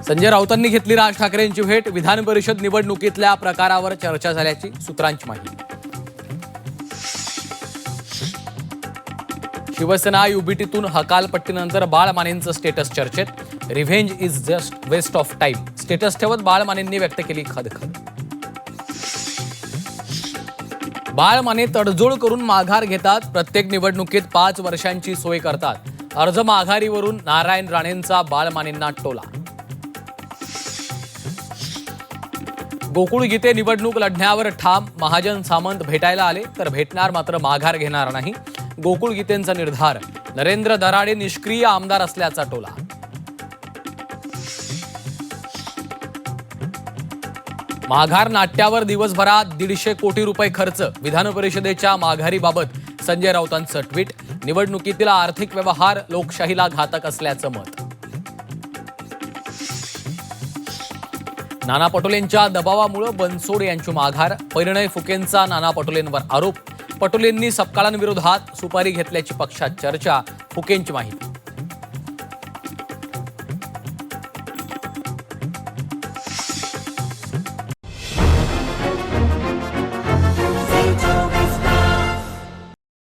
संजय राऊतांनी घेतली राज ठाकरेंची भेट. विधान परिषद निवडणुकीतल्या प्रकारावर चर्चा झाल्याची सूत्रांची माहिती. शिवसेना युबीटीतून हकालपट्टीनंतर बाळ मानेंचं स्टेटस चर्चेत. Revenge is just waste of time status ठेवत बाळ मानेंनी व्यक्त केली खदखद. बाळ माने तडजोड करून माघार घेतात. प्रत्येक निवडणुकीत 5 वर्षांची सोय करतात. अर्ज माघारीवरून नारायण राणेंचा बाळ मानेंना टोला. गोकुळ गीते निवडणूक लढण्यावर ठाम. महाजन सामंत भेटायला आले तर भेटणार, मात्र माघार घेणार नाही. गोकुळ गीतेंचा निर्धार. नरेंद्र दराडे निष्क्रिय आमदार असल्याचा टोला. माघार नाट्यावर दिवसभरात 150 कोटी रुपये खर्च. विधान परिषदेच्या माघारीबाबत संजय राऊतांचं ट्विट. निवडणुकीतील आर्थिक व्यवहार लोकशाहीला घातक असल्याचं मत. नाना पटोलेंच्या दबावामुळे बनसोड यांची माघार. परिणय फुकेंचा नाना पटोलेंवर आरोप. पटोलेंनी सपकाळांविरोधात सुपारी घेतल्याची पक्षात चर्चा. फुकेंची माहिती.